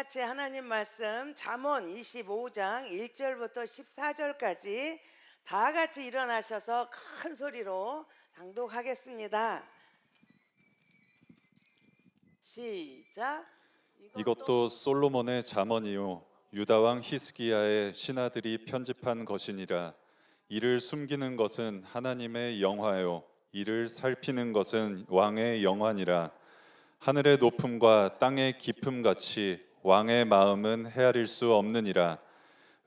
같이 하나님 말씀 잠언 25장 1절부터 14절까지 다 같이 일어나셔서 큰 소리로 낭독하겠습니다. 시작. 이것도 솔로몬의 잠언이요 유다 왕 히스기야의 신하들이 편집한 것이니라. 이를 숨기는 것은 하나님의 영화요 이를 살피는 것은 왕의 영화니라. 하늘의 높음과 땅의 깊음 같이 왕의 마음은 헤아릴 수 없느니라.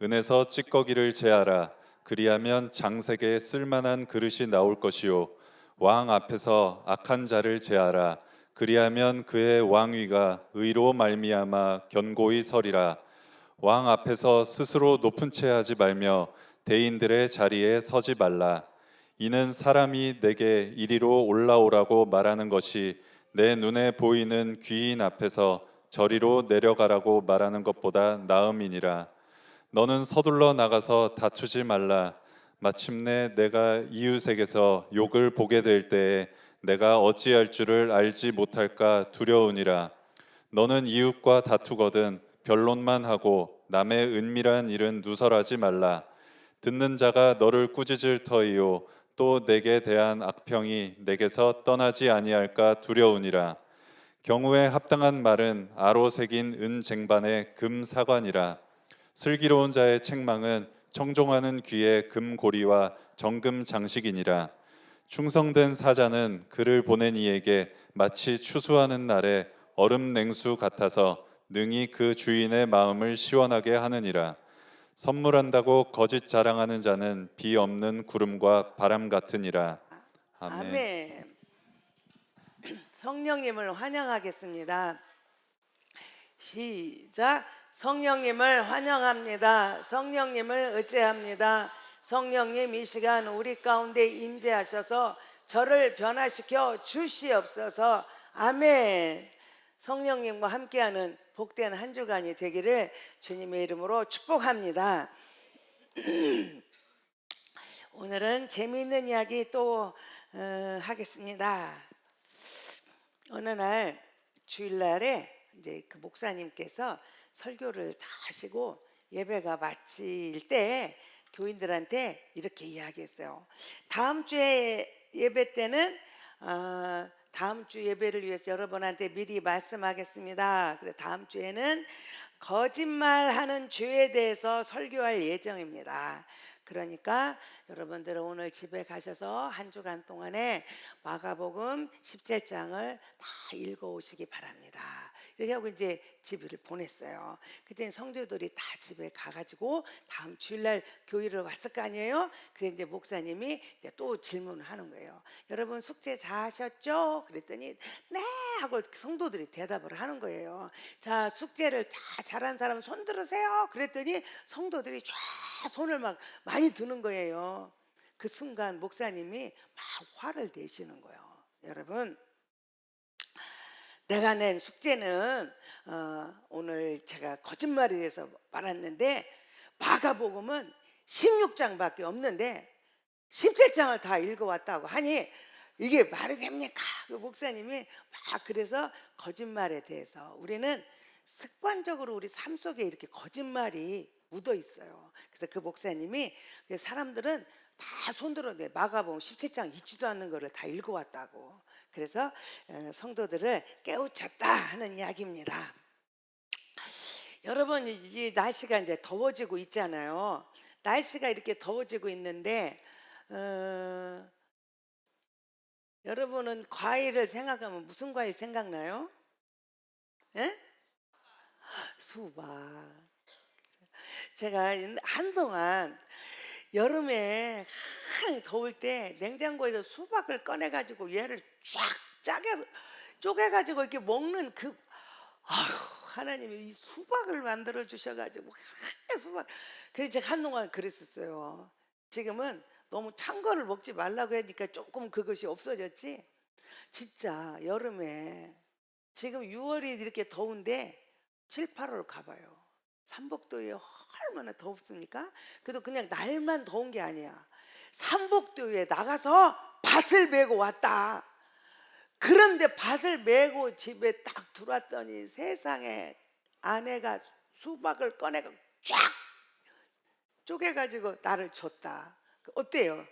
은에서 찌꺼기를 제하라. 그리하면 장색에 쓸만한 그릇이 나올 것이요 왕 앞에서 악한 자를 제하라. 그리하면 그의 왕위가 의로 말미암아 견고히 서리라. 왕 앞에서 스스로 높은 채 하지 말며 대인들의 자리에 서지 말라. 이는 사람이 내게 이리로 올라오라고 말하는 것이 내 눈에 보이는 귀인 앞에서 저리로 내려가라고 말하는 것보다 나음이니라. 너는 서둘러 나가서 다투지 말라. 마침내 내가 이웃에게서 욕을 보게 될 때에 내가 어찌할 줄을 알지 못할까 두려우니라. 너는 이웃과 다투거든 변론만 하고 남의 은밀한 일은 누설하지 말라. 듣는 자가 너를 꾸짖을 터이요 또 내게 대한 악평이 내게서 떠나지 아니할까 두려우니라. 경우에 합당한 말은 아로 새긴 은 쟁반의 금 사관이라. 슬기로운 자의 책망은 청종하는 귀의 금고리와 정금 장식이니라. 충성된 사자는 그를 보낸 이에게 마치 추수하는 날에 얼음 냉수 같아서 능히 그 주인의 마음을 시원하게 하느니라. 선물한다고 거짓 자랑하는 자는 비 없는 구름과 바람 같으니라. 아멘. 아멘. 성령님을 환영하겠습니다. 시작. 성령님을 환영합니다. 성령님을 의지합니다. 성령님 이 시간 우리 가운데 임재하셔서 저를 변화시켜 주시옵소서. 아멘. 성령님과 함께하는 복된 한 주간이 되기를 주님의 이름으로 축복합니다. 오늘은 재미있는 이야기 또 하겠습니다. 어느 날 주일날에 이제 그 목사님께서 설교를 다 하시고 예배가 마칠 때 교인들한테 이렇게 이야기했어요. 다음 주에 예배 때는 다음 주 예배를 위해서 여러분한테 미리 말씀하겠습니다. 그래 다음 주에는 거짓말하는 죄에 대해서 설교할 예정입니다. 그러니까 여러분들은 오늘 집에 가셔서 한 주간 동안에 마가복음 17장을 다 읽어오시기 바랍니다. 이렇게 하고 이제 집을 보냈어요. 그때 성도들이 다 집에 가가지고 다음 주일날 교회를 왔을 거 아니에요. 그래서 이제 목사님이 이제 또 질문을 하는 거예요. 여러분 숙제 잘 하셨죠? 그랬더니 네 하고 성도들이 대답을 하는 거예요. 자, 숙제를 다 잘한 사람 손 들으세요. 그랬더니 성도들이 쫙 손을 막 많이 드는 거예요. 그 순간 목사님이 막 화를 내시는 거예요. 여러분, 내가 낸 숙제는 오늘 제가 거짓말에 대해서 말했는데 마가복음은 16장밖에 없는데 17장을 다 읽어왔다고 하니 이게 말이 됩니까? 그 목사님이 막 그래서 거짓말에 대해서 우리는 습관적으로 우리 삶 속에 이렇게 거짓말이 묻어 있어요. 그래서 그 목사님이 사람들은 다 손들어 내 마가복음 17장 읽지도 않는 거를 다 읽어왔다고. 그래서 성도들을 깨우쳤다 하는 이야기입니다. 여러분 이제 날씨가 이제 더워지고 있잖아요. 날씨가 이렇게 더워지고 있는데 여러분은 과일을 생각하면 무슨 과일 생각나요? 예? 수박. 제가 한동안 여름에 더울 때 냉장고에서 수박을 꺼내가지고 얘를 쫙 쪼개가지고 이렇게 먹는 그 하나님이 이 수박을 만들어 주셔가지고 수박. 그래서 제가 한동안 그랬었어요. 지금은 너무 찬 거를 먹지 말라고 하니까 조금 그것이 없어졌지. 진짜 여름에 지금 6월이 이렇게 더운데 7, 8월 가봐요. 삼복도에 얼마나 덥습니까? 그래도 그냥 날만 더운 게 아니야. 삼복도에 나가서 밭을 메고 왔다. 그런데 밭을 메고 집에 딱 들어왔더니 세상에 아내가 수박을 꺼내가 쫙 쪼개가지고 나를 줬다. 어때요?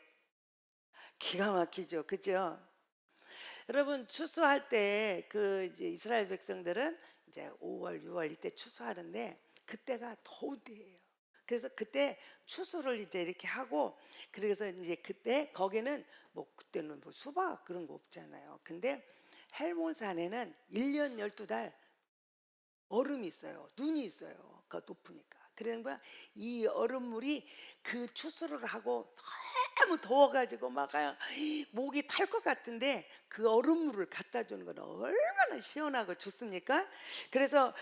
기가 막히죠, 그죠? 여러분 추수할 때 그 이제 이스라엘 백성들은 이제 5월, 6월 이때 추수하는데 그때가 더울 때예요. 그래서 그때 추수를 이제 이렇게 하고 그래서 이제 그때 거기는 뭐 그때는 뭐 수박 그런 거 없잖아요. 근데 헬몬산에는 1년 12달 얼음이 있어요. 눈이 있어요. 그 높으니까. 그러는 거야. 이 얼음물이 그 추수를 하고 너무 더워가지고 막 목이 탈 것 같은데 그 얼음물을 갖다 주는 건 얼마나 시원하고 좋습니까? 그래서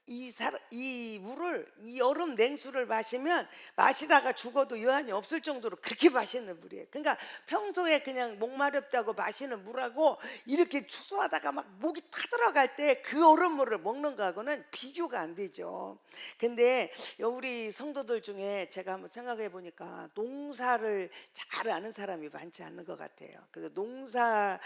이 물을 이 얼음 냉수를 마시면 마시다가 죽어도 여한이 없을 정도로 그렇게 맛있는 물이에요. 그러니까 평소에 그냥 목마렵다고 마시는 물하고 이렇게 추수하다가 막 목이 타들어갈 때 그 얼음물을 먹는 거하고는 비교가 안 되죠. 근데 우리 성도들 중에 제가 한번 생각해 보니까 농사를 잘 아는 사람이 많지 않는 것 같아요. 그래서 농사를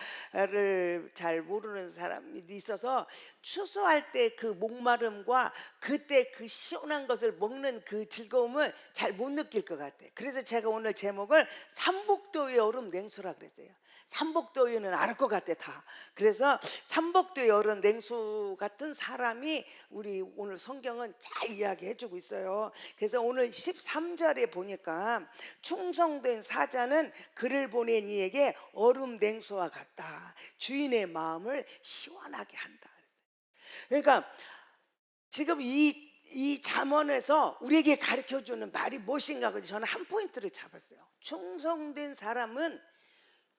잘 모르는 사람이 있어서 추수할 때 그 목마름과 그때 그 시원한 것을 먹는 그 즐거움을 잘 못 느낄 것 같아요. 그래서 제가 오늘 제목을 삼복도의 얼음 냉수라 그랬어요. 삼복도유는 알 것 같아 다. 그래서 삼복도의 얼음 냉수 같은 사람이 우리 오늘 성경은 잘 이야기해주고 있어요. 그래서 오늘 13절에 보니까 충성된 사자는 그를 보낸 이에게 얼음 냉수와 같다. 주인의 마음을 시원하게 한다. 그러니까 지금 이 잠언에서 우리에게 가르쳐주는 말이 무엇인가 하고 저는 한 포인트를 잡았어요. 충성된 사람은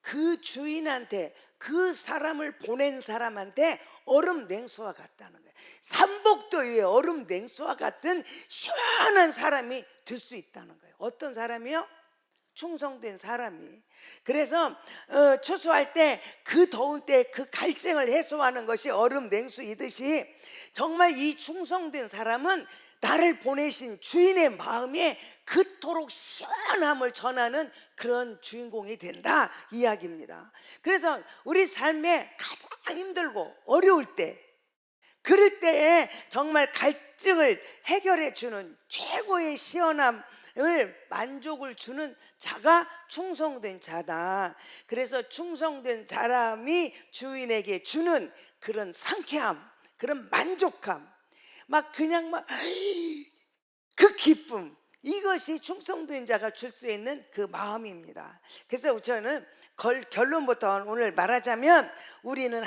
그 주인한테 그 사람을 보낸 사람한테 얼음 냉수와 같다는 거예요. 삼복도 위에 얼음 냉수와 같은 시원한 사람이 될 수 있다는 거예요. 어떤 사람이요? 충성된 사람이. 그래서 추수할 때 그 더운 때 그 갈증을 해소하는 것이 얼음 냉수이듯이 정말 이 충성된 사람은 나를 보내신 주인의 마음에 그토록 시원함을 전하는 그런 주인공이 된다 이야기입니다. 그래서 우리 삶에 가장 힘들고 어려울 때 그럴 때에 정말 갈증을 해결해 주는 최고의 시원함을 만족을 주는 자가 충성된 자다. 그래서 충성된 사람이 주인에게 주는 그런 상쾌함, 그런 만족감, 막 그냥 막 그 기쁨, 이것이 충성된 자가 줄 수 있는 그 마음입니다. 그래서 저는 결론부터 오늘 말하자면 우리는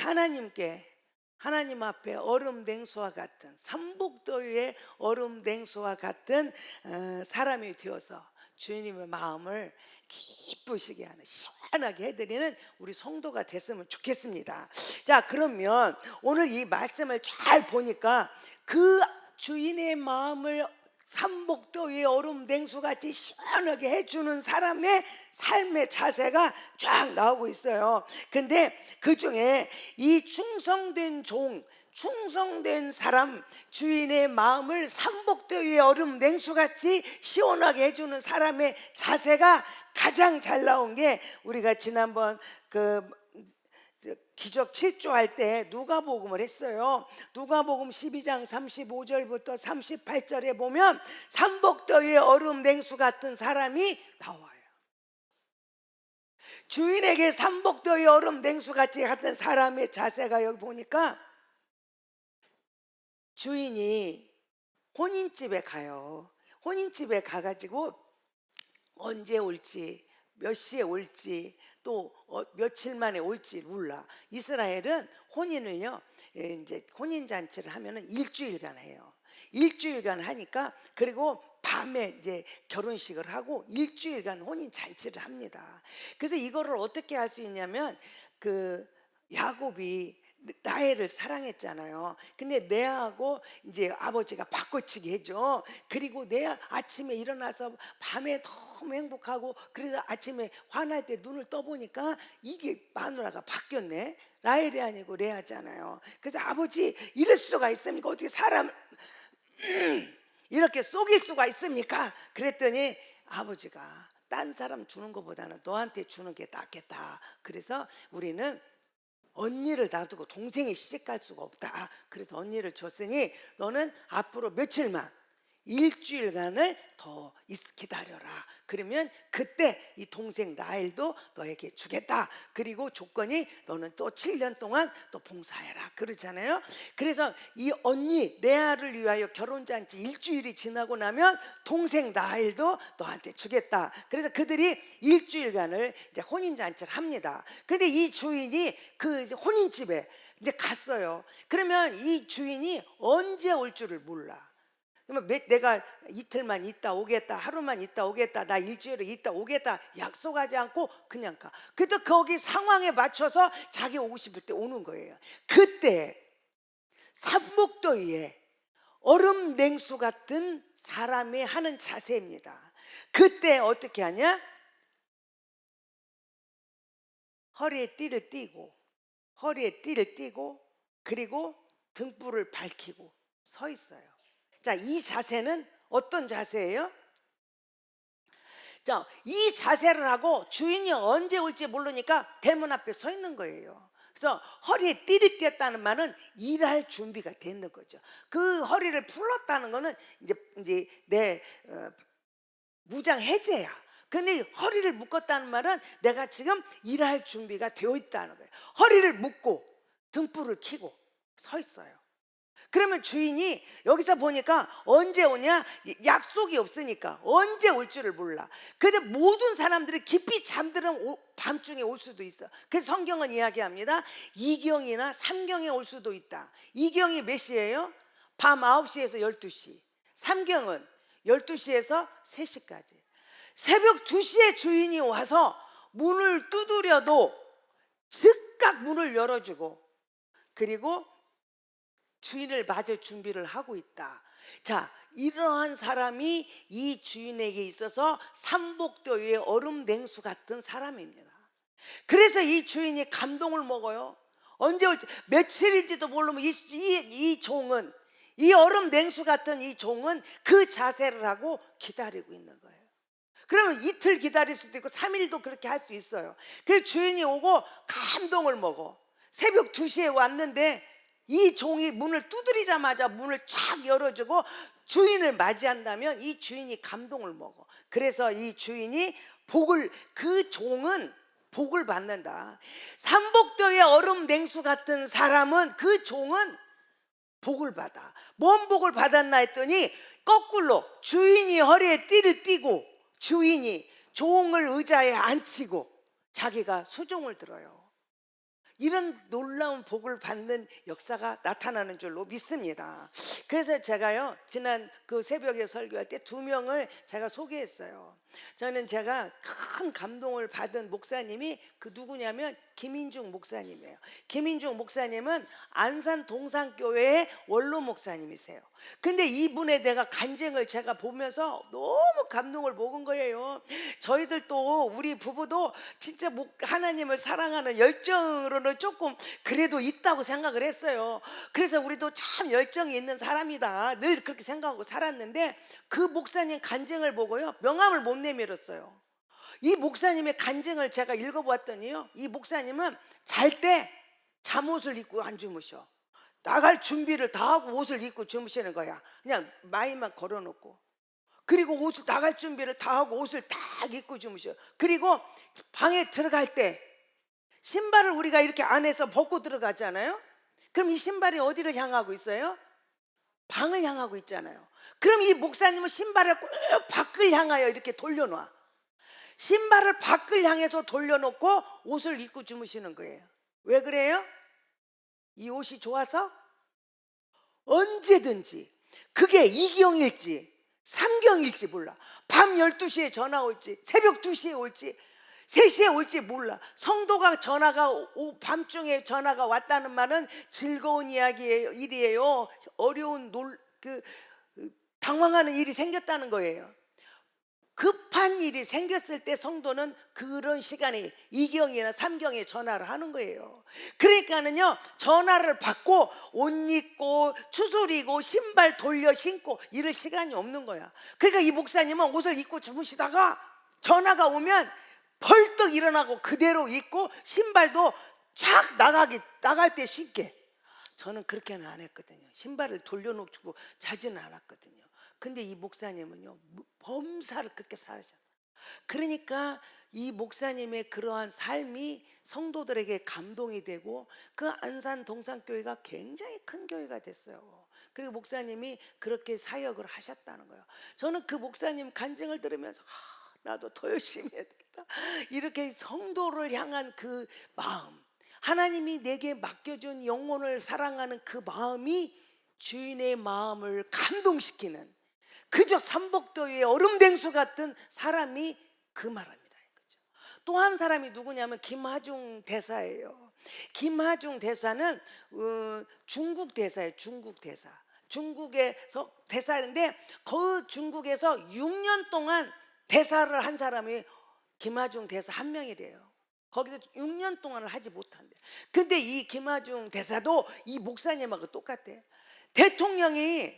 하나님 앞에 얼음 냉수와 같은 삼복도 위에 얼음 냉수와 같은 사람이 되어서 주님의 마음을 기쁘시게 하는 시원하게 해드리는 우리 성도가 됐으면 좋겠습니다. 자, 그러면 오늘 이 말씀을 잘 보니까 그 주인의 마음을 삼복도 위에 얼음 냉수같이 시원하게 해주는 사람의 삶의 자세가 쫙 나오고 있어요. 근데 그 중에 이 충성된 사람, 주인의 마음을 삼복도 위에 얼음 냉수같이 시원하게 해주는 사람의 자세가 가장 잘 나온 게 우리가 지난번 기적 7조 할 때 누가복음을 했어요. 누가복음 12장 35절부터 38절에 보면 삼복도 위에 얼음 냉수 같은 사람이 나와요. 주인에게 삼복도 위에 얼음 냉수 같은 사람의 자세가 여기 보니까 주인이 혼인집에 가요. 혼인집에 가가지고 언제 올지 몇 시에 올지 또 며칠 만에 올지 몰라. 이스라엘은 혼인을요 이제 혼인 잔치를 하면은 일주일간 해요. 일주일간 하니까 그리고 밤에 이제 결혼식을 하고 일주일간 혼인 잔치를 합니다. 그래서 이거를 어떻게 할 수 있냐면 그 야곱이 라헬을 사랑했잖아요. 근데 레아하고 이제 아버지가 바꿔치기 해줘. 그리고 레아 아침에 일어나서 밤에 너무 행복하고 그래서 아침에 화날 때 눈을 떠보니까 이게 마누라가 바뀌었네. 라헬이 아니고 레아잖아요. 그래서 아버지 이럴 수가 있습니까? 어떻게 사람 이렇게 속일 수가 있습니까? 그랬더니 아버지가 딴 사람 주는 것보다는 너한테 주는 게 낫겠다. 그래서 우리는 언니를 놔두고 동생이 시집갈 수가 없다. 그래서 언니를 줬으니 너는 앞으로 며칠만, 일주일간을 더 기다려라. 그러면 그때 이 동생 라헬도 너에게 주겠다. 그리고 조건이 너는 또 7년 동안 또 봉사해라. 그렇잖아요. 그래서 이 언니 레아를 위하여 결혼잔치 일주일이 지나고 나면 동생 라헬도 너한테 주겠다. 그래서 그들이 일주일간을 이제 혼인잔치를 합니다. 근데 이 주인이 그 혼인집에 이제 갔어요. 그러면 이 주인이 언제 올 줄을 몰라. 그러면 내가 이틀만 있다 오겠다, 하루만 있다 오겠다, 나 일주일을 있다 오겠다 약속하지 않고 그냥 가. 그래도 거기 상황에 맞춰서 자기 오고 싶을 때 오는 거예요. 그때 산복도 위에 얼음 냉수 같은 사람이 하는 자세입니다. 그때 어떻게 하냐? 허리에 띠를 띠고 그리고 등불을 밝히고 서 있어요. 자, 이 자세는 어떤 자세예요? 자, 이 자세를 하고 주인이 언제 올지 모르니까 대문 앞에 서 있는 거예요. 그래서 허리에 띠를 띄었다는 말은 일할 준비가 되는 거죠. 그 허리를 풀었다는 거는 이제 내 무장 해제야. 근데 허리를 묶었다는 말은 내가 지금 일할 준비가 되어 있다는 거예요. 허리를 묶고 등불을 켜고 서 있어요. 그러면 주인이 여기서 보니까 언제 오냐? 약속이 없으니까 언제 올 줄을 몰라. 근데 모든 사람들이 깊이 잠드는 밤중에 올 수도 있어. 그래서 성경은 이야기합니다. 2경이나 3경에 올 수도 있다. 2경이 몇 시예요? 밤 9시에서 12시. 3경은 12시에서 3시까지. 새벽 2시에 주인이 와서 문을 두드려도 즉각 문을 열어주고 그리고 주인을 맞을 준비를 하고 있다. 자, 이러한 사람이 이 주인에게 있어서 삼복도의 얼음 냉수 같은 사람입니다. 그래서 이 주인이 감동을 먹어요. 언제 올지 며칠인지도 모르면 이 종은, 이 얼음 냉수 같은 이 종은 그 자세를 하고 기다리고 있는 거예요. 그러면 이틀 기다릴 수도 있고 3일도 그렇게 할 수 있어요. 그 주인이 오고 감동을 먹어. 새벽 2시에 왔는데 이 종이 문을 두드리자마자 문을 쫙 열어주고 주인을 맞이한다면 이 주인이 감동을 먹어. 그래서 이 주인이 그 종은 복을 받는다. 삼복도의 얼음 냉수 같은 사람은, 그 종은 복을 받아. 뭔 복을 받았나 했더니 거꾸로 주인이 허리에 띠를 띠고 주인이 종을 의자에 앉히고 자기가 수종을 들어요. 이런 놀라운 복을 받는 역사가 나타나는 줄로 믿습니다. 그래서 제가요, 지난 그 새벽에 설교할 때 2명을 제가 소개했어요. 저는 제가 큰 감동을 받은 목사님이 그 누구냐면 김인중 목사님이에요. 김인중 목사님은 안산 동산교회의 원로 목사님이세요. 근데 이분에 내가 간증을 제가 보면서 너무 감동을 먹은 거예요. 저희들도, 우리 부부도 진짜 하나님을 사랑하는 열정으로는 조금 그래도 있다고 생각을 했어요. 그래서 우리도 참 열정이 있는 사람이다 늘 그렇게 생각하고 살았는데, 그 목사님 간증을 보고요, 명함을 못 내밀었어요. 이 목사님의 간증을 제가 읽어보았더니요, 이 목사님은 잘 때 잠옷을 입고 안 주무셔. 나갈 준비를 다 하고 옷을 입고 주무시는 거야. 그냥 마이만 걸어놓고. 그리고 옷을 나갈 준비를 다 하고 옷을 딱 입고 주무셔. 그리고 방에 들어갈 때 신발을 우리가 이렇게 안에서 벗고 들어가잖아요. 그럼 이 신발이 어디를 향하고 있어요? 방을 향하고 있잖아요. 그럼 이 목사님은 신발을 꼭 밖을 향하여 이렇게 돌려놔. 신발을 밖을 향해서 돌려놓고 옷을 입고 주무시는 거예요. 왜 그래요? 이 옷이 좋아서? 언제든지, 그게 2경일지 3경일지 몰라. 밤 12시에 전화 올지, 새벽 2시에 올지, 3시에 올지 몰라. 성도가 밤중에 전화가 왔다는 말은 즐거운 일이에요. 어려운 당황하는 일이 생겼다는 거예요. 급한 일이 생겼을 때 성도는 그런 시간에 2경이나 3경에 전화를 하는 거예요. 그러니까는요, 전화를 받고 옷 입고 추스리고 신발 돌려 신고 이럴 시간이 없는 거야. 그러니까 이 목사님은 옷을 입고 주무시다가 전화가 오면 벌떡 일어나고 그대로 입고 신발도 착 나갈 때 신게. 저는 그렇게는 안 했거든요. 신발을 돌려놓고 자지는 않았거든요. 근데 이 목사님은요, 범사를 그렇게 사셨어요. 그러니까 이 목사님의 그러한 삶이 성도들에게 감동이 되고 그 안산 동산교회가 굉장히 큰 교회가 됐어요. 그리고 목사님이 그렇게 사역을 하셨다는 거예요. 저는 그 목사님 간증을 들으면서 나도 더 열심히 해야 되겠다. 이렇게 성도를 향한 그 마음, 하나님이 내게 맡겨준 영혼을 사랑하는 그 마음이 주인의 마음을 감동시키는, 그저 삼복도의 얼음댕수 같은 사람이 그 말합니다. 또 한 사람이 누구냐면 김하중 대사예요. 김하중 대사는 중국 대사예요. 중국 대사. 중국에서 대사인데 그 중국에서 6년 동안 대사를 한 사람이 김하중 대사 한 명이래요. 거기서 6년 동안을 하지 못한대. 근데 이 김하중 대사도 이 목사님하고 똑같대. 대통령이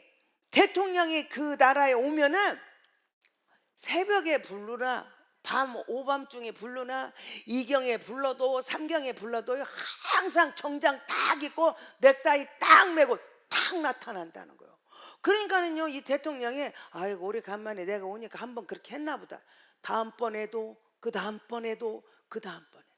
그 나라에 오면은 새벽에 부르나 밤 오밤중에 부르나 이경에 불러도 삼경에 불러도 항상 정장 딱 입고 넥타이 딱 매고 딱 나타난다는 거예요. 그러니까는요, 이 대통령이 아이고 오래간만에 내가 오니까 한번 그렇게 했나 보다. 다음번에도 그 다음번에도 그 다음번에도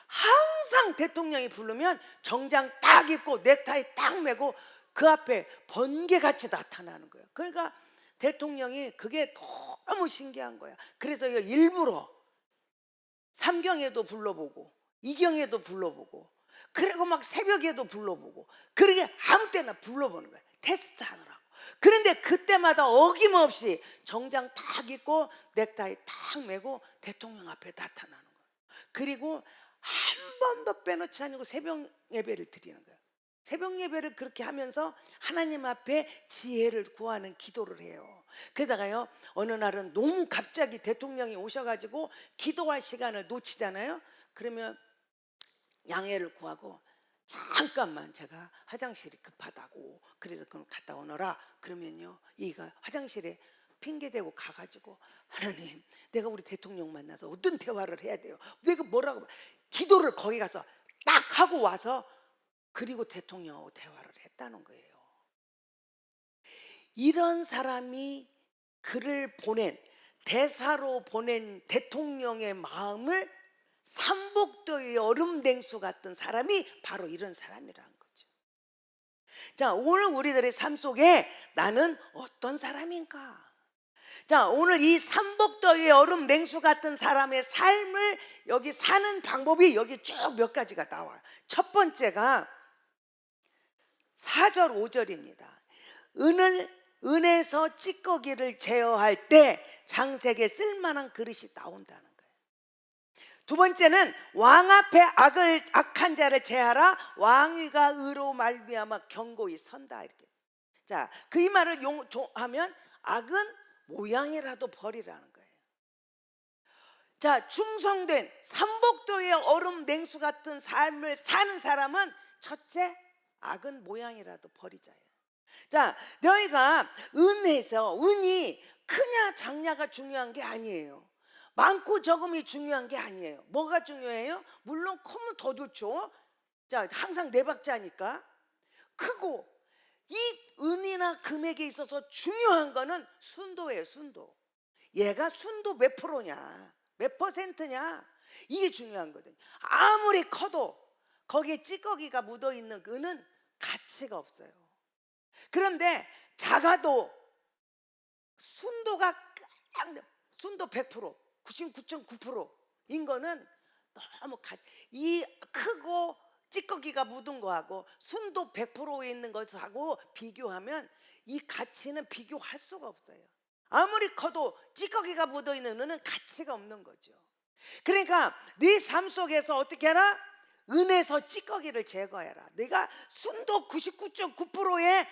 항상 대통령이 부르면 정장 딱 입고 넥타이 딱 매고 그 앞에 번개같이 나타나는 거예요. 그러니까 대통령이 그게 너무 신기한 거야. 그래서 일부러 삼경에도 불러보고 이경에도 불러보고 그리고 막 새벽에도 불러보고 그러게 아무 때나 불러보는 거야. 테스트하느라고. 그런데 그때마다 어김없이 정장 딱 입고 넥타이 딱 매고 대통령 앞에 나타나는 거야. 그리고 한 번도 빼놓지 않고 새벽 예배를 드리는 거야. 새벽 예배를 그렇게 하면서 하나님 앞에 지혜를 구하는 기도를 해요. 그러다가요, 어느 날은 너무 갑자기 대통령이 오셔가지고 기도할 시간을 놓치잖아요. 그러면 양해를 구하고 잠깐만 제가 화장실이 급하다고 그래서 그럼 갔다 오너라. 그러면요, 이가 화장실에 핑계대고 가가지고 하나님, 내가 우리 대통령 만나서 어떤 대화를 해야 돼요? 내가 뭐라고 기도를 거기 가서 딱 하고 와서 그리고 대통령하고 대화를 했다는 거예요. 이런 사람이 그를 보낸, 대사로 보낸 대통령의 마음을 삼복도의 얼음댕수 같은 사람이 바로 이런 사람이라는 거죠. 자, 오늘 우리들의 삶 속에 나는 어떤 사람인가? 자, 오늘 이 삼복도의 얼음냉수 같은 사람의 삶을 여기 사는 방법이 여기 쭉 몇 가지가 나와요. 첫 번째가 4절 5절입니다. 은에서 찌꺼기를 제어할 때 장색에 쓸만한 그릇이 나온다는 거예요. 두 번째는 왕 앞에 악한 자를 제하라. 왕위가 의로 말미암아 경고히 선다. 이렇게. 자, 그 이 말을 하면 악은 모양이라도 버리라는 거예요. 자, 충성된 삼복도의 얼음 냉수 같은 삶을 사는 사람은 첫째, 악은 모양이라도 버리자예요. 자, 너희가 은이 크냐 작냐가 중요한 게 아니에요. 많고 적음이 중요한 게 아니에요. 뭐가 중요해요? 물론 크면 더 좋죠. 자, 항상 네 박자니까. 크고 이 은이나 금액에 있어서 중요한 거는 순도예요. 순도. 얘가 순도 몇 프로냐, 몇 퍼센트냐, 이게 중요한 거거든요. 아무리 커도 거기에 찌꺼기가 묻어있는 은은 가치가 없어요. 그런데 작아도 순도가 순도 100%, 99.9%인 거는 너무 이 크고 찌꺼기가 묻은 거하고 순도 100%에 있는 것하고 비교하면 이 가치는 비교할 수가 없어요. 아무리 커도 찌꺼기가 묻어있는 은은 가치가 없는 거죠. 그러니까 네 삶 속에서 어떻게 하라? 은에서 찌꺼기를 제거해라. 내가 순도 99.9%의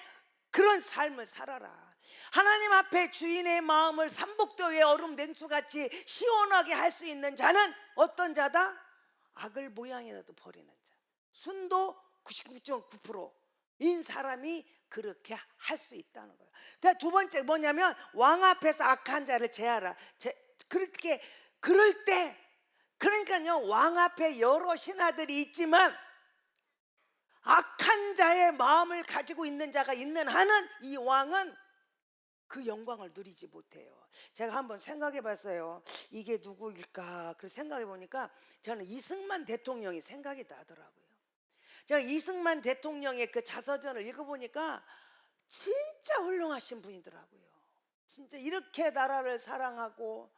그런 삶을 살아라. 하나님 앞에 주인의 마음을 삼복도의 얼음 냉수같이 시원하게 할 수 있는 자는 어떤 자다? 악을 모양이라도 버리는 자. 순도 99.9%인 사람이 그렇게 할 수 있다는 거예요. 두 번째 뭐냐면 왕 앞에서 악한 자를 제하라. 그렇게 그럴 때, 그러니까요, 왕 앞에 여러 신하들이 있지만 악한 자의 마음을 가지고 있는 자가 있는 한은 이 왕은 그 영광을 누리지 못해요. 제가 한번 생각해 봤어요. 이게 누구일까? 그래서 생각해 보니까 저는 이승만 대통령이 생각이 나더라고요. 제가 이승만 대통령의 그 자서전을 읽어보니까 진짜 훌륭하신 분이더라고요. 진짜 이렇게 나라를 사랑하고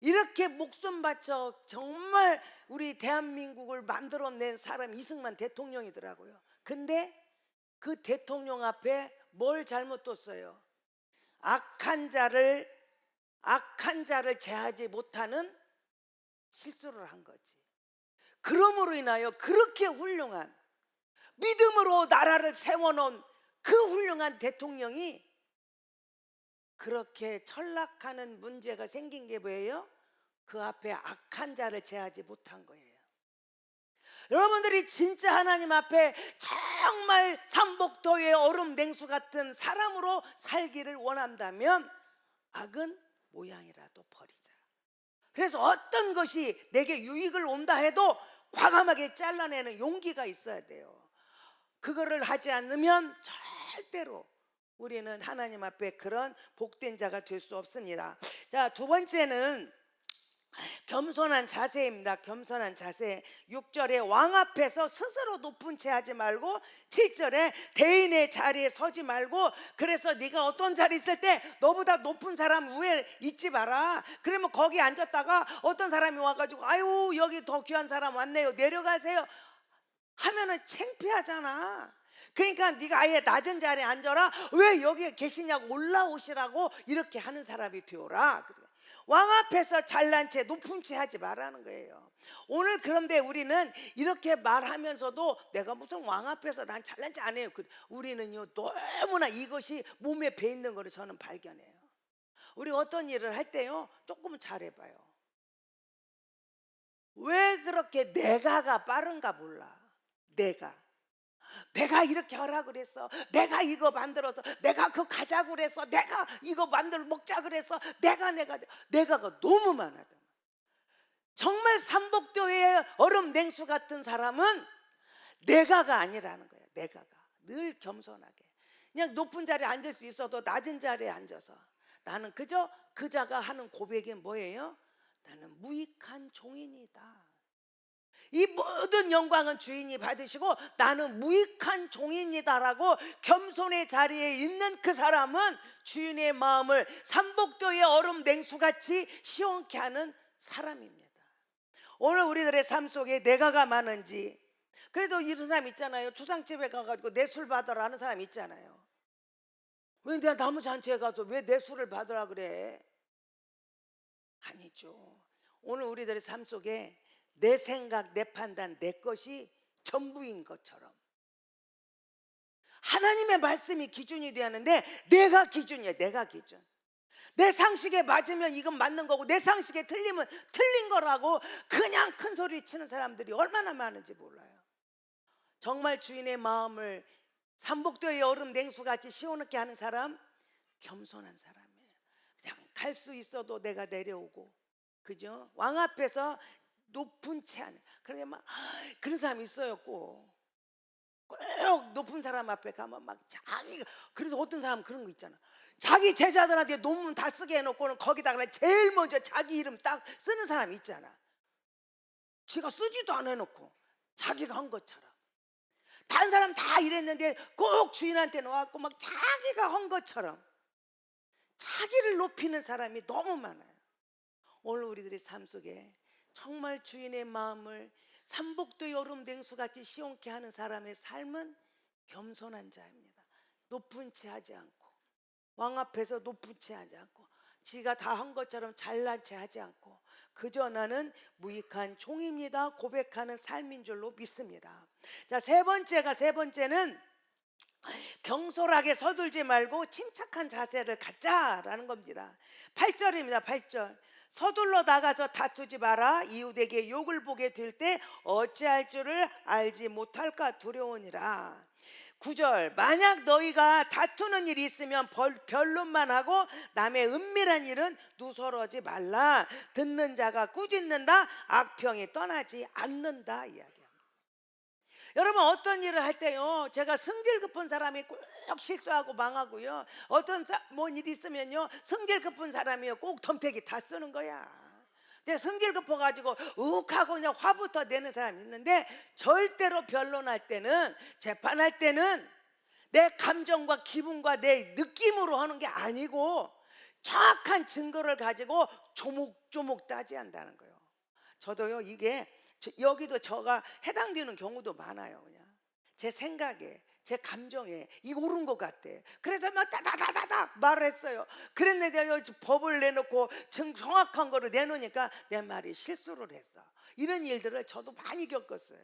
이렇게 목숨 바쳐 정말 우리 대한민국을 만들어낸 사람이 이승만 대통령이더라고요. 근데 그 대통령 앞에 뭘 잘못 뒀어요? 악한 자를 제하지 못하는 실수를 한 거지. 그러므로 인하여 그렇게 훌륭한 믿음으로 나라를 세워놓은 그 훌륭한 대통령이 그렇게 철락하는 문제가 생긴 게 뭐예요? 그 앞에 악한 자를 제하지 못한 거예요. 여러분들이 진짜 하나님 앞에 정말 삼복도의 얼음 냉수 같은 사람으로 살기를 원한다면 악은 모양이라도 버리자. 그래서 어떤 것이 내게 유익을 온다 해도 과감하게 잘라내는 용기가 있어야 돼요. 그거를 하지 않으면 절대로 우리는 하나님 앞에 그런 복된 자가 될 수 없습니다. 자, 두 번째는 겸손한 자세입니다. 겸손한 자세. 6절에 왕 앞에서 스스로 높은 채 하지 말고, 7절에 대인의 자리에 서지 말고, 그래서 네가 어떤 자리 있을 때 너보다 높은 사람 위에 있지 마라. 그러면 거기 앉았다가 어떤 사람이 와가지고 아유 여기 더 귀한 사람 왔네요 내려가세요 하면은 창피하잖아. 그러니까 네가 아예 낮은 자리에 앉아라. 왜 여기에 계시냐고 올라오시라고 이렇게 하는 사람이 되어라. 왕 앞에서 잘난 채 높은 채 하지 말라는 거예요. 오늘 그런데 우리는 이렇게 말하면서도 내가 무슨 왕 앞에서 난 잘난 채 안 해요. 우리는요 너무나 이것이 몸에 배 있는 거를 저는 발견해요. 우리 어떤 일을 할 때요 조금 잘해봐요. 왜 그렇게 내가가 빠른가 몰라. 내가 이렇게 하라 그랬어. 내가 이거 만들어서, 내가 그거 가자고 그랬어. 내가 이거 만들어 먹자 그랬어. 내가가 너무 많아요. 정말 삼복도의 얼음 냉수 같은 사람은 내가가 아니라는 거예요. 내가가 늘 겸손하게 그냥 높은 자리에 앉을 수 있어도 낮은 자리에 앉아서 나는 그저 그 자가 하는 고백이 뭐예요? 나는 무익한 종이니다. 이 모든 영광은 주인이 받으시고 나는 무익한 종이니다라고 겸손의 자리에 있는 그 사람은 주인의 마음을 삼복도의 얼음 냉수같이 시원케 하는 사람입니다. 오늘 우리들의 삶 속에 내가가 많은지, 그래도 이런 사람 있잖아요. 주상집에 가가지고 내 술 받으라 하는 사람 있잖아요. 왜 내가 나무잔치에 가서 왜 내 술을 받으라 그래? 아니죠. 오늘 우리들의 삶 속에 내 생각, 내 판단, 내 것이 전부인 것처럼 하나님의 말씀이 기준이 되었는데 내가 기준이야. 내가 기준. 내 상식에 맞으면 이건 맞는 거고 내 상식에 틀리면 틀린 거라고 그냥 큰 소리 치는 사람들이 얼마나 많은지 몰라요. 정말 주인의 마음을 삼복도의 얼음 냉수같이 시원하게 하는 사람, 겸손한 사람이에요. 그냥 갈 수 있어도 내가 내려오고, 그죠? 왕 앞에서 높은 채 하는, 그러게 막 그런 사람이 있어요. 꼭 높은 사람 앞에 가면 막 자기가, 그래서 어떤 사람은 그런 거 있잖아. 자기 제자들한테 논문 다 쓰게 해놓고는 거기다가 제일 먼저 자기 이름 딱 쓰는 사람이 있잖아. 지가 쓰지도 안 해놓고 자기가 한 것처럼. 다른 사람 다 이랬는데 꼭 주인한테 와갖고 막 자기가 한 것처럼 자기를 높이는 사람이 너무 많아요. 오늘 우리들의 삶 속에 정말 주인의 마음을 삼복도의 얼음 냉수같이 시원케 하는 사람의 삶은 겸손한 자입니다. 높은 채 하지 않고, 왕 앞에서 높은 채 하지 않고, 지가 다 한 것처럼 잘난 채 하지 않고, 그저 나는 무익한 종입니다 고백하는 삶인 줄로 믿습니다. 자, 세 번째는 경솔하게 서둘지 말고 침착한 자세를 갖자라는 겁니다. 8절입니다. 8절. 서둘러 나가서 다투지 마라. 이웃에게 욕을 보게 될 때 어찌할 줄을 알지 못할까 두려우니라. 9절. 만약 너희가 다투는 일이 있으면 변론만 하고 남의 은밀한 일은 누설하지 말라. 듣는 자가 꾸짖는다. 악평이 떠나지 않는다 이야기합니다. 여러분 어떤 일을 할 때요, 제가 성질 급한 사람이 꼭 실수하고 망하고요, 어떤 뭔 일이 있으면요 성질 급한 사람이요 꼭 덤태기 다 쓰는 거야. 내 성질 급해가지고 욱하고 그냥 화부터 내는 사람이 있는데, 절대로 변론할 때는, 재판할 때는 내 감정과 기분과 내 느낌으로 하는 게 아니고 정확한 증거를 가지고 조목조목 따지한다는 거예요. 저도요 이게 여기도 저가 해당되는 경우도 많아요. 그냥 제 생각에, 제 감정에 이거 옳은 것 같대. 그래서 막 다다다다다 말을 했어요. 그랬는데 내가 법을 내놓고 정확한 거를 내놓으니까 내 말이 실수를 했어. 이런 일들을 저도 많이 겪었어요.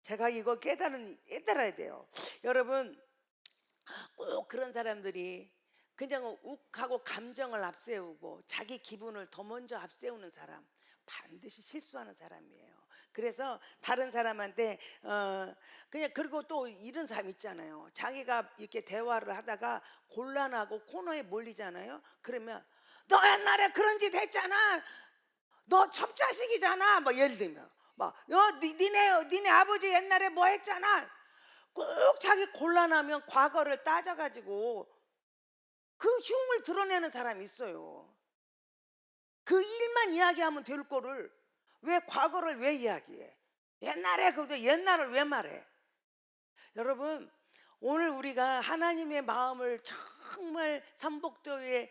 제가 이거 깨달아야 돼요. 여러분, 꼭 그런 사람들이 그냥 욱하고 감정을 앞세우고 자기 기분을 더 먼저 앞세우는 사람, 반드시 실수하는 사람이에요. 그래서 다른 사람한테 그냥, 그리고 또 이런 사람 있잖아요. 자기가 이렇게 대화를 하다가 곤란하고 코너에 몰리잖아요. 그러면 너 옛날에 그런 짓 했잖아, 너 첩자식이잖아, 뭐 예를 들면 막 니네 아버지 옛날에 뭐 했잖아. 꼭 자기 곤란하면 과거를 따져가지고 그 흉을 드러내는 사람이 있어요. 그 일만 이야기하면 될 거를 왜 과거를 왜 이야기해? 옛날에 그래도 옛날을 왜 말해? 여러분, 오늘 우리가 하나님의 마음을 정말 삼복도의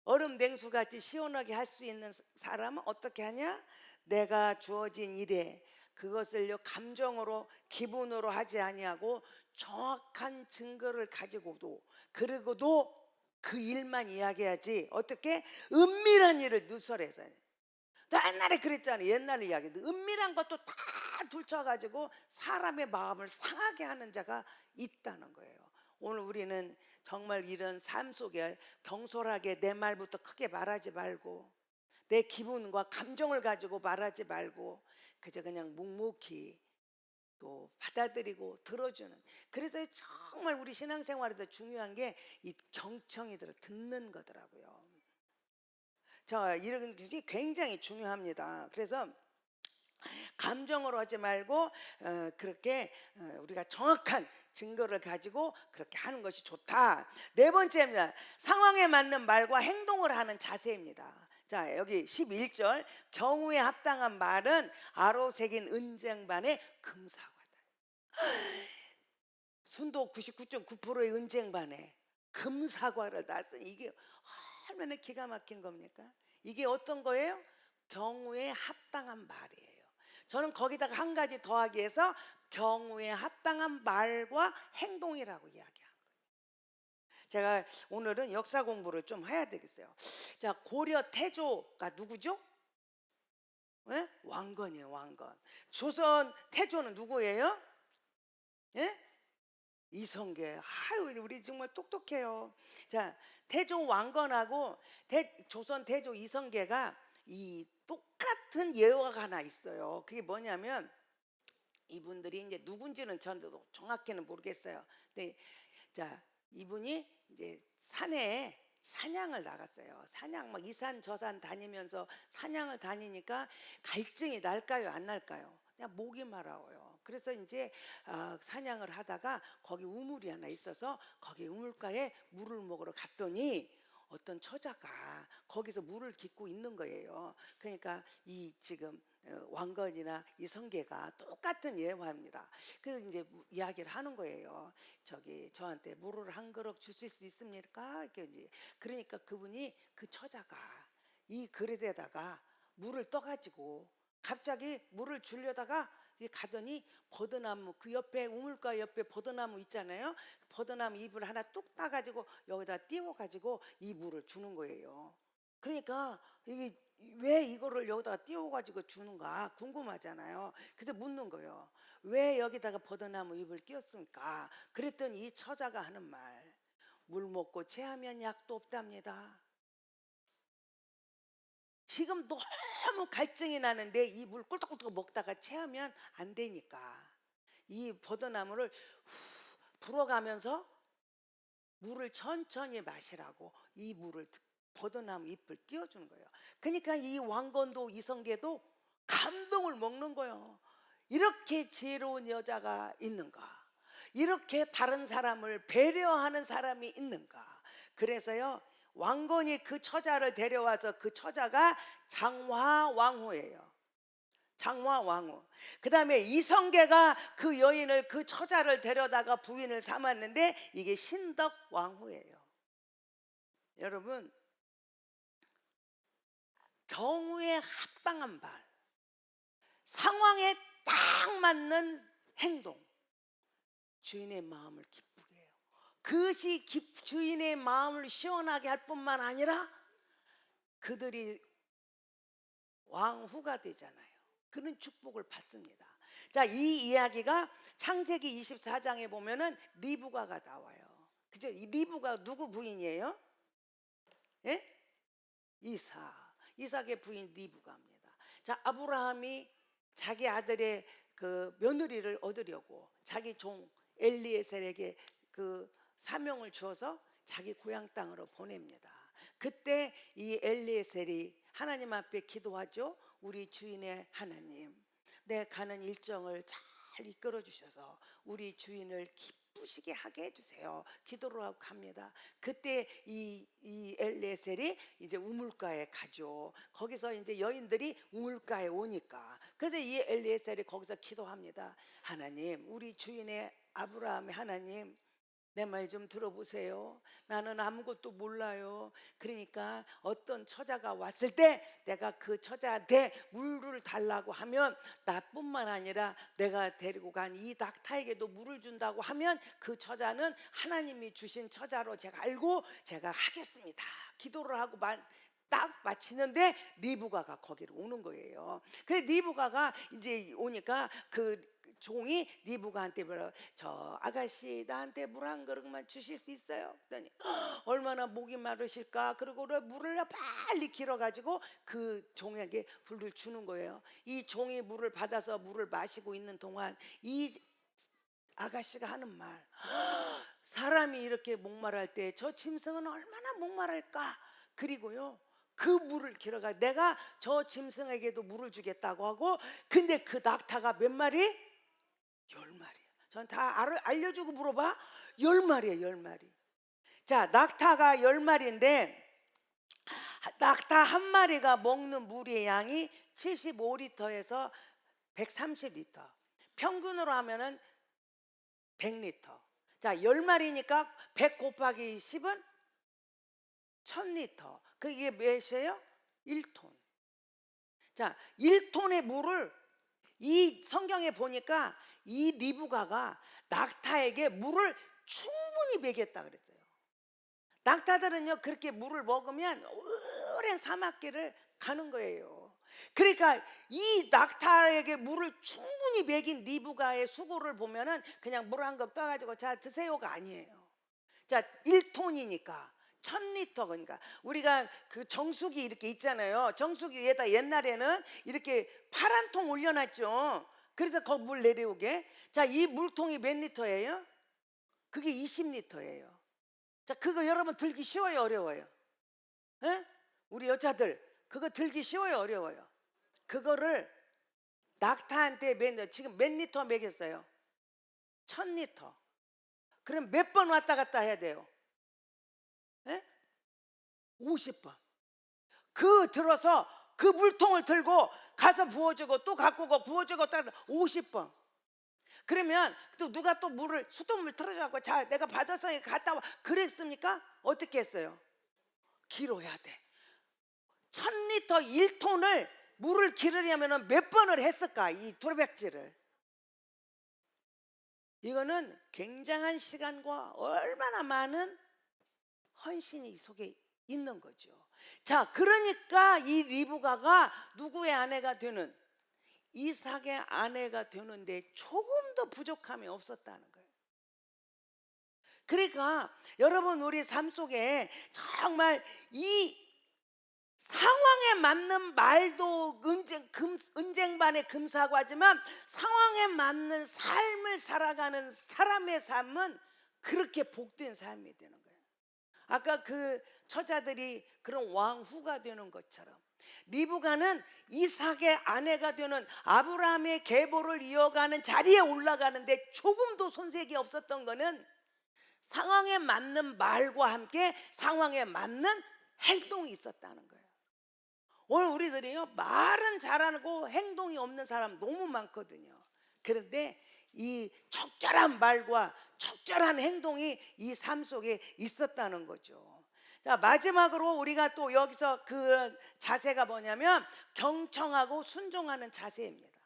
얼음 냉수같이 시원하게 할 수 있는 사람은 어떻게 하냐? 내가 주어진 일에 그것을요 감정으로 기분으로 하지 아니하고 정확한 증거를 가지고도, 그리고도 그 일만 이야기하지, 어떻게 은밀한 일을 누설해서. 나 옛날에 그랬잖아. 옛날 이야기 은밀한 것도 다 둘쳐가지고 사람의 마음을 상하게 하는 자가 있다는 거예요. 오늘 우리는 정말 이런 삶 속에 경솔하게 내 말부터 크게 말하지 말고, 내 기분과 감정을 가지고 말하지 말고 그저 그냥 묵묵히 또 받아들이고 들어주는. 그래서 정말 우리 신앙생활에서 중요한 게 이 경청이 듣는 거더라고요. 이런 것이 굉장히 중요합니다. 그래서 감정으로 하지 말고 그렇게 우리가 정확한 증거를 가지고 그렇게 하는 것이 좋다. 네 번째입니다. 상황에 맞는 말과 행동을 하는 자세입니다. 자, 여기 11절, 경우에 합당한 말은 아로 새긴 은쟁반의 금사과다. 순도 99.9%의 은쟁반에 금사과를 땄으니 이게 얼마나 기가 막힌 겁니까? 이게 어떤 거예요? 경우에 합당한 말이에요. 저는 거기다가 한 가지 더하기 위해서 경우에 합당한 말과 행동이라고 이야기하는 거예요. 제가 오늘은 역사 공부를 좀 해야 되겠어요. 자, 고려 태조가 누구죠? 예? 왕건이에요, 왕건. 조선 태조는 누구예요? 예? 이성계. 아유, 우리 정말 똑똑해요. 자, 태조 왕건하고 조선 태조 이성계가 이 똑같은 예화가 하나 있어요. 그게 뭐냐면, 이분들이 이제 누군지는 저도 정확히는 모르겠어요. 근데 자, 이분이 이제 산에 사냥을 나갔어요. 사냥 막 이 산 저 산 다니면서 사냥을 다니니까 갈증이 날까요, 안 날까요? 그냥 목이 마라워요. 그래서 이제 사냥을 하다가 거기 우물이 하나 있어서 거기 우물가에 물을 먹으러 갔더니 어떤 처자가 거기서 물을 깃고 있는 거예요. 그러니까 이 지금 왕건이나 이 성계가 똑같은 예화입니다. 그래서 이제 이야기를 하는 거예요. 저한테 물을 한 그릇 주실 수 있습니까? 이렇게 이제. 그러니까 그분이, 그 처자가 이 그릇에다가 물을 떠가지고 갑자기 물을 주려다가 가더니 버드나무, 그 옆에 우물가 옆에 버드나무 있잖아요. 버드나무 잎을 하나 뚝 따가지고 여기다 띄워가지고 이 물을 주는 거예요. 그러니까 이게 왜 이거를 여기다가 띄워가지고 주는가 궁금하잖아요. 그래서 묻는 거예요. 왜 여기다가 버드나무 잎을 끼웠습니까? 그랬더니 이 처자가 하는 말, 물 먹고 체하면 약도 없답니다. 지금 너무 갈증이 나는데 이 물 꿀떡꿀떡 먹다가 체하면 안 되니까 이 버드나무를 불어가면서 물을 천천히 마시라고 이 물을, 버드나무 잎을 띄워주는 거예요. 그러니까 이 왕건도 이성계도 감동을 먹는 거예요. 이렇게 지혜로운 여자가 있는가? 이렇게 다른 사람을 배려하는 사람이 있는가? 그래서요, 왕건이 그 처자를 데려와서 그 처자가 장화왕후예요. 장화왕후. 그 다음에 이성계가 그 여인을, 그 처자를 데려다가 부인을 삼았는데 이게 신덕왕후예요. 여러분, 경우에 합당한 말, 상황에 딱 맞는 행동, 주인의 마음을 기쁘게 해요. 그것이 주인의 마음을 시원하게 할 뿐만 아니라 그들이 왕후가 되잖아요. 그런 축복을 받습니다. 자, 이 이야기가 창세기 24장에 보면은 리브가가 나와요. 그죠? 이 리브가 누구 부인이에요? 예? 이삭의 부인 리브가입니다. 자, 아브라함이 자기 아들의 그 며느리를 얻으려고 자기 종 엘리에셀에게 그 사명을 주어서 자기 고향 땅으로 보냅니다. 그때 이 엘리에셀이 하나님 앞에 기도하죠. 우리 주인의 하나님, 내 가는 일정을 잘 이끌어 주셔서 우리 주인을 기쁘시게 하게 해주세요. 기도를 하고 갑니다. 그때 이 엘리에셀이 이제 우물가에 가죠. 거기서 이제 여인들이 우물가에 오니까, 그래서 이 엘리에셀이 거기서 기도합니다. 하나님, 우리 주인의 아브라함의 하나님, 내 말 좀 들어보세요. 나는 아무것도 몰라요. 그러니까 어떤 처자가 왔을 때 내가 그 처자한테 물을 달라고 하면, 나뿐만 아니라 내가 데리고 간 이 낙타에게도 물을 준다고 하면 그 처자는 하나님이 주신 처자로 제가 알고 제가 하겠습니다. 기도를 하고 딱 마치는데 리브가가 거기로 오는 거예요. 그래 리브가가 이제 오니까 그 종이 리브가한테 물어, 저 아가씨 나한테 물 한 그릇만 주실 수 있어요? 그랬더니 얼마나 목이 마르실까. 그리고 물을 빨리 길어가지고 그 종에게 물을 주는 거예요. 이 종이 물을 받아서 물을 마시고 있는 동안 이 아가씨가 하는 말, 사람이 이렇게 목마를 때 저 짐승은 얼마나 목마를까. 그리고요, 그 물을 길어가 내가 저 짐승에게도 물을 주겠다고 하고, 근데 그 낙타가 몇 마리? 10마리야. 전 다 알려주고 물어봐. 10마리야 10마리. 자, 낙타가 10마리인데 낙타 한 마리가 먹는 물의 양이 75리터에서 130리터, 평균으로 하면은 100리터. 자, 10마리니까 100 곱하기 10은 1000리터. 그게 몇이에요? 1톤. 자, 1톤의 물을, 이 성경에 보니까 이 리브가가 낙타에게 물을 충분히 먹였다 그랬어요. 낙타들은요, 그렇게 물을 먹으면 오랜 사막길을 가는 거예요. 그러니까 이 낙타에게 물을 충분히 먹인 리브가의 수고를 보면은 그냥 물 한 겁 떠가지고 자 드세요가 아니에요. 자, 1톤이니까 1000리터. 그러니까 우리가 그 정수기 이렇게 있잖아요. 정수기 위에다 옛날에는 이렇게 파란 통 올려놨죠. 그래서 거기 물 내려오게. 자, 이 물통이 몇 리터예요? 그게 20리터예요. 자, 그거 여러분 들기 쉬워요, 어려워요? 에? 우리 여자들 그거 들기 쉬워요, 어려워요? 그거를 낙타한테 지금 몇 리터 먹였어요? 1000리터. 그럼 몇 번 왔다 갔다 해야 돼요? 50번. 그 들어서 그 물통을 들고 가서 부어주고 또 갖고 오고 부어주고 또 50번. 그러면 또 누가 또 물을 수돗물 틀어줘갖고 자 내가 받아서 갔다 와 그랬습니까? 어떻게 했어요? 길어야 돼. 1000리터 1톤을 물을 기르려면 몇 번을 했을까? 이 두루백질을. 이거는 굉장한 시간과 얼마나 많은 헌신이 이 속에 있는 거죠. 자, 그러니까 이 리브가가 누구의 아내가 되는, 이삭의 아내가 되는데 조금 더 부족함이 없었다는 거예요. 그러니까 여러분 우리 삶 속에 정말 이 상황에 맞는 말도 은쟁반의 금사과지만 상황에 맞는 삶을 살아가는 사람의 삶은 그렇게 복된 삶이 되는 거예요. 아까 그 처자들이 그런 왕후가 되는 것처럼 리브가는 이삭의 아내가 되는 아브라함의 계보를 이어가는 자리에 올라가는데 조금도 손색이 없었던 거는 상황에 맞는 말과 함께 상황에 맞는 행동이 있었다는 거예요. 오늘 우리들이요, 말은 잘하고 행동이 없는 사람 너무 많거든요. 그런데 이 적절한 말과 적절한 행동이 이 삶 속에 있었다는 거죠. 자, 마지막으로 우리가 또 여기서 그 자세가 뭐냐면 경청하고 순종하는 자세입니다.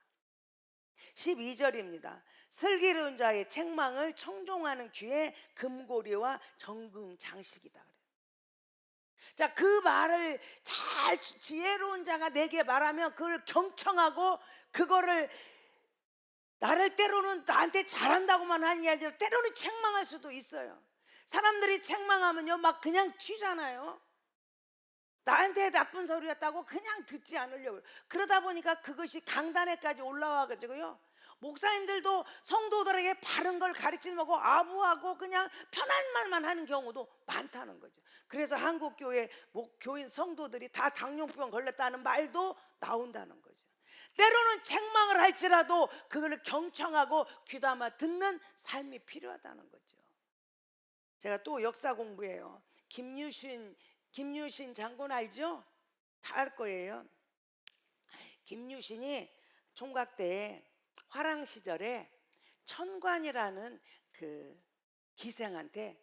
12절입니다. 슬기로운 자의 책망을 청종하는 귀에 금고리와 정금 장식이다. 자, 그 말을 잘 지혜로운 자가 내게 말하면 그걸 경청하고 그거를 나를 때로는 나한테 잘한다고만 하는 게 아니라 때로는 책망할 수도 있어요. 사람들이 책망하면요 막 그냥 튀잖아요. 나한테 나쁜 소리였다고 그냥 듣지 않으려고. 그러다 보니까 그것이 강단에까지 올라와 가지고요, 목사님들도 성도들에게 바른 걸 가르치지 말고 아부하고 그냥 편한 말만 하는 경우도 많다는 거죠. 그래서 한국 교회 교인 성도들이 다 당뇨병 걸렸다는 말도 나온다는 거죠. 때로는 책망을 할지라도 그거를 경청하고 귀담아 듣는 삶이 필요하다는 거죠. 제가 또 역사 공부해요. 김유신 장군 알죠? 다 알 거예요. 김유신이 총각 때 화랑 시절에 천관이라는 그 기생한테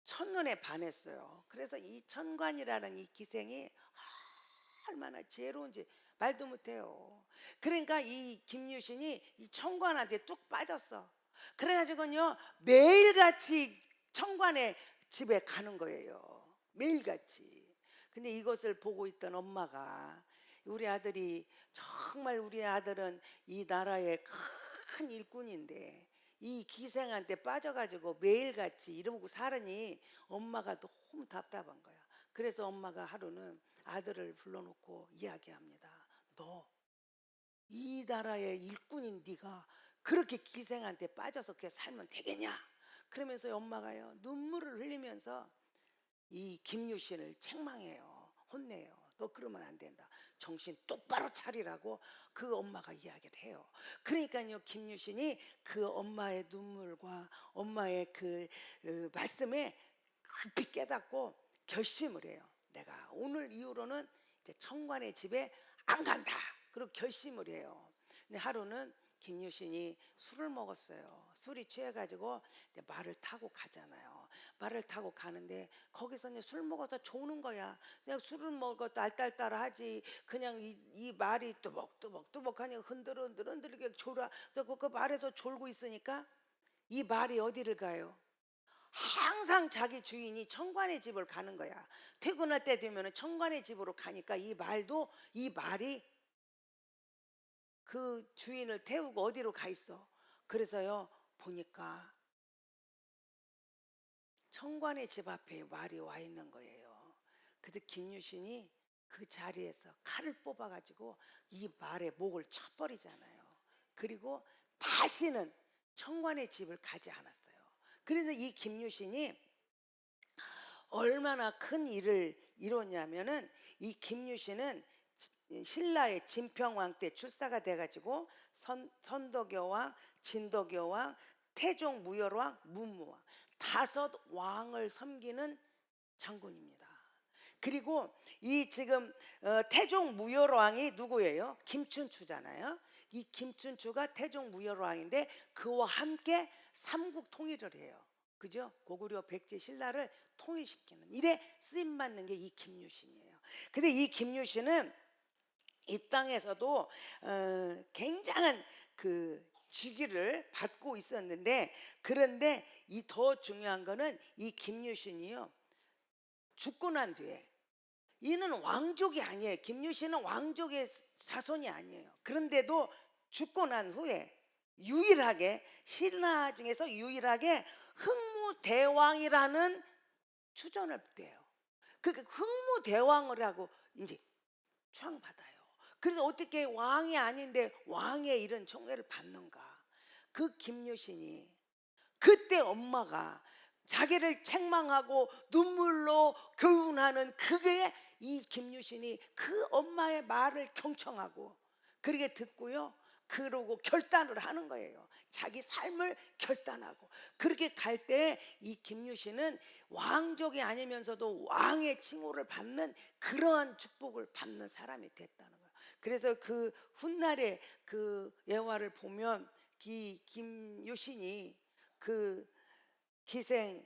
첫눈에 반했어요. 그래서 이 천관이라는 이 기생이 얼마나 지혜로운지 말도 못해요. 그러니까 이 김유신이 이 천관한테 뚝 빠졌어. 그래가지고요 매일같이 천관의 집에 가는 거예요. 매일같이. 근데 이것을 보고 있던 엄마가, 우리 아들이 정말, 우리 아들은 이 나라의 큰 일꾼인데 이 기생한테 빠져가지고 매일같이 이러고 살으니 엄마가 너무 답답한 거야. 그래서 엄마가 하루는 아들을 불러놓고 이야기합니다. 너 이 나라의 일꾼인 네가 그렇게 기생한테 빠져서 그렇게 살면 되겠냐? 그러면서 엄마가요 눈물을 흘리면서 이 김유신을 책망해요. 혼내요. 너 그러면 안 된다. 정신 똑바로 차리라고 그 엄마가 이야기를 해요. 그러니까요 김유신이 그 엄마의 눈물과 엄마의 그 말씀에 급히 깨닫고 결심을 해요. 내가 오늘 이후로는 이제 천관의 집에 안 간다. 그리고 결심을 해요. 근데 하루는 김유신이 술을 먹었어요. 술이 취해가지고 이제 말을 타고 가잖아요. 말을 타고 가는데 거기서 이제 술 먹어서 조는 거야. 그냥 술을 먹어도 알딸딸하지. 그냥 이 말이 뚜벅뚜벅하니 흔들흔들게 졸아. 그래서 그 말에서 졸고 있으니까 이 말이 어디를 가요? 항상 자기 주인이 천관의 집을 가는 거야. 퇴근할 때 되면 천관의 집으로 가니까 이 말이 그 주인을 태우고 어디로 가 있어. 그래서요 보니까 천관의 집 앞에 말이 와 있는 거예요. 그래서 김유신이 그 자리에서 칼을 뽑아가지고 이 말의 목을 쳐버리잖아요. 그리고 다시는 천관의 집을 가지 않았어요. 그래서 이 김유신이 얼마나 큰 일을 이뤘냐면은, 이 김유신은 신라의 진평왕 때 출사가 돼가지고 선덕여왕, 진덕여왕, 태종 무열왕, 문무왕 5왕을 섬기는 장군입니다. 그리고 이 지금 태종 무열왕이 누구예요? 김춘추잖아요. 이 김춘추가 태종 무열왕인데 그와 함께 삼국 통일을 해요. 그죠? 고구려 백제 신라를 통일시키는 일에 쓰임 받는 게 이 김유신이에요. 근데 이 김유신은 이 땅에서도 굉장한 그 직위를 받고 있었는데, 그런데 이 더 중요한 거는 이 김유신이요 죽고 난 뒤에, 이는 왕족이 아니에요. 김유신은 왕족의 자손이 아니에요. 그런데도 죽고 난 후에 유일하게, 신라 중에서 유일하게 흥무대왕이라는 추존을 떼요. 그러니까 흥무대왕을 하고 이제 추앙받아요. 그래서 어떻게 왕이 아닌데 왕의 이런 총애를 받는가? 그 김유신이 그때 엄마가 자기를 책망하고 눈물로 교훈하는 그게 이 김유신이 그 엄마의 말을 경청하고 그렇게 듣고요. 그러고 결단을 하는 거예요. 자기 삶을 결단하고 그렇게 갈 때 이 김유신은 왕족이 아니면서도 왕의 칭호를 받는 그러한 축복을 받는 사람이 됐다는 거예요. 그래서 그 훗날에 그 예화를 보면 이 김유신이 그 기생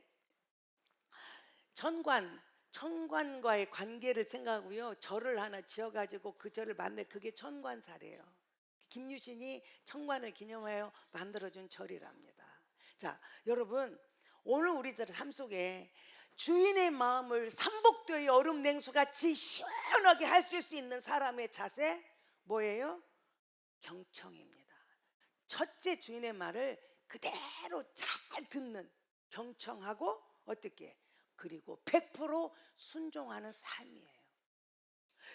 천관과의 관계를 생각하고요. 절을 하나 지어가지고 그 절을 만들 그게 천관사래요. 김유신이 천관을 기념하여 만들어준 절이랍니다. 자, 여러분 오늘 우리들의 삶 속에 주인의 마음을 삼복도의 얼음 냉수같이 시원하게 할 수 있는 사람의 자세 뭐예요? 경청입니다. 첫째 주인의 말을 그대로 잘 듣는 경청하고 어떻게 그리고 100% 순종하는 삶이에요.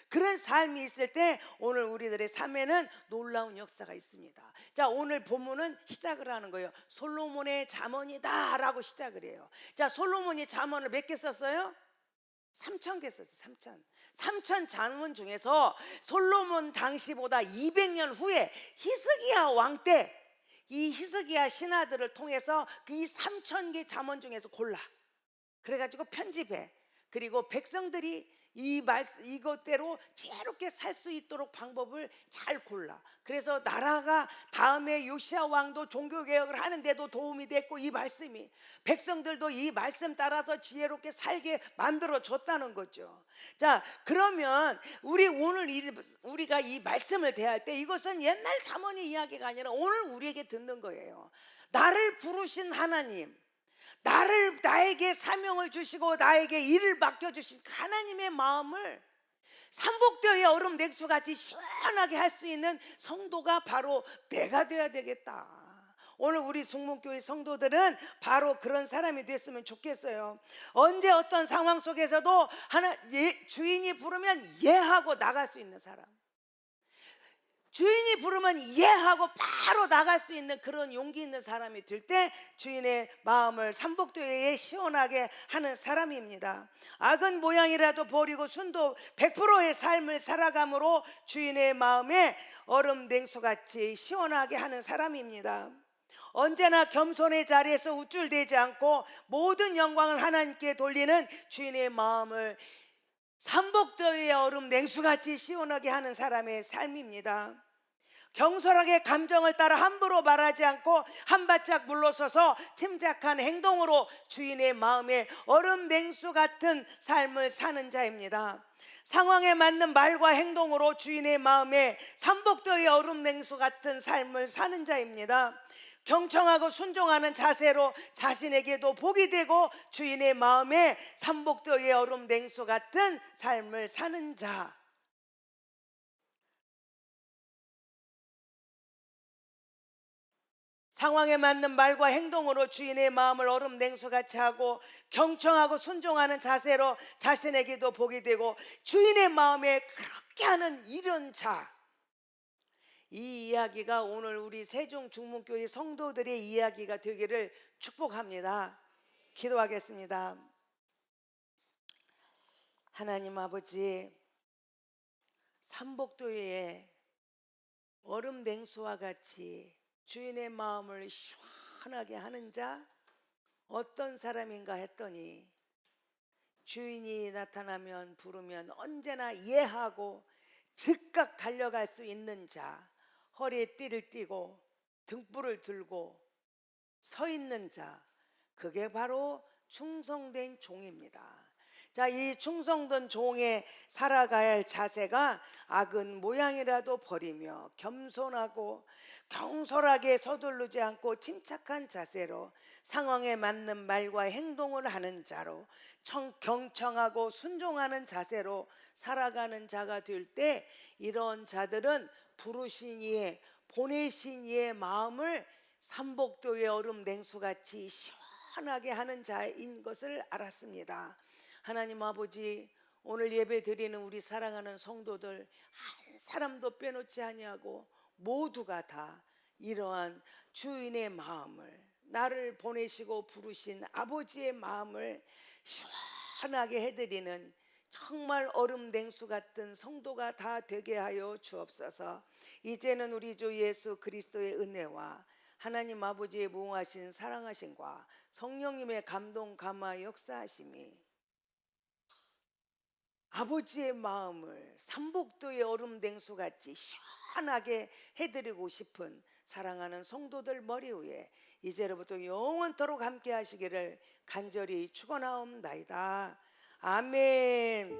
그런 삶이 있을 때 오늘 우리들의 삶에는 놀라운 역사가 있습니다. 자, 오늘 본문은 시작을 하는 거예요. 솔로몬의 잠언이다 라고 시작을 해요. 자, 솔로몬이 잠언을 몇 개 썼어요? 3,000개 썼어요. 3,000 잠언 중에서 솔로몬 당시보다 200년 후에 히스기야 왕 때 이 히스기야 신하들을 통해서 그 이 3,000개 잠언 중에서 골라 그래가지고 편집해. 그리고 백성들이 이것대로 지혜롭게 살 수 있도록 방법을 잘 골라. 그래서 나라가 다음에 요시야 왕도 종교개혁을 하는데도 도움이 됐고 이 말씀이 백성들도 이 말씀 따라서 지혜롭게 살게 만들어 줬다는 거죠. 자, 그러면 우리가 이 말씀을 대할 때 이것은 옛날 잠언의 이야기가 아니라 오늘 우리에게 듣는 거예요. 나를 부르신 하나님, 나에게 사명을 주시고 나에게 일을 맡겨주신 하나님의 마음을 삼복도의 얼음 냉수같이 시원하게 할 수 있는 성도가 바로 내가 되어야 되겠다. 오늘 우리 숙문교회 성도들은 바로 그런 사람이 됐으면 좋겠어요. 언제 어떤 상황 속에서도 주인이 부르면 예하고 나갈 수 있는 사람, 주인이 부르면 이해하고 바로 나갈 수 있는 그런 용기 있는 사람이 될 때 주인의 마음을 삼복도에 시원하게 하는 사람입니다. 악은 모양이라도 버리고 순도 100%의 삶을 살아감으로 주인의 마음에 얼음 냉수같이 시원하게 하는 사람입니다. 언제나 겸손의 자리에서 우쭐대지 않고 모든 영광을 하나님께 돌리는 주인의 마음을 삼복도의 얼음 냉수같이 시원하게 하는 사람의 삶입니다. 경솔하게 감정을 따라 함부로 말하지 않고 한 발짝 물러서서 침착한 행동으로 주인의 마음에 얼음 냉수 같은 삶을 사는 자입니다. 상황에 맞는 말과 행동으로 주인의 마음에 삼복도의 얼음 냉수 같은 삶을 사는 자입니다. 경청하고 순종하는 자세로 자신에게도 복이 되고 주인의 마음에 삼복도의 얼음 냉수 같은 삶을 사는 자. 상황에 맞는 말과 행동으로 주인의 마음을 얼음 냉수같이 하고 경청하고 순종하는 자세로 자신에게도 복이 되고 주인의 마음에 그렇게 하는 이런 자. 이 이야기가 오늘 우리 세종 중문교회 성도들의 이야기가 되기를 축복합니다. 기도하겠습니다. 하나님 아버지, 삼복도에 얼음 냉수와 같이 주인의 마음을 시원하게 하는 자 어떤 사람인가 했더니 주인이 나타나면 부르면 언제나 이해하고 즉각 달려갈 수 있는 자, 허리에 띠를 띠고 등불을 들고 서 있는 자, 그게 바로 충성된 종입니다. 자, 이 충성된 종의 살아가야 할 자세가 악은 모양이라도 버리며 겸손하고 경솔하게 서두르지 않고 침착한 자세로 상황에 맞는 말과 행동을 하는 자로 경청하고 순종하는 자세로 살아가는 자가 될 때 이런 자들은 부르신 이의 보내신 이의 마음을 삼복도의 얼음 냉수같이 시원하게 하는 자인 것을 알았습니다. 하나님 아버지, 오늘 예배 드리는 우리 사랑하는 성도들 한 사람도 빼놓지 아니하고 모두가 다 이러한 주인의 마음을, 나를 보내시고 부르신 아버지의 마음을 시원하게 해드리는 정말 얼음 냉수 같은 성도가 다 되게 하여 주옵소서. 이제는 우리 주 예수 그리스도의 은혜와 하나님 아버지의 무궁하신 사랑하심과 성령님의 감동 감화 역사하심이 아버지의 마음을 삼복도의 얼음 냉수 같이 시원하게 해드리고 싶은 사랑하는 성도들 머리 위에 이제로부터 영원토록 함께 하시기를 간절히 축원하옵나이다. 아멘.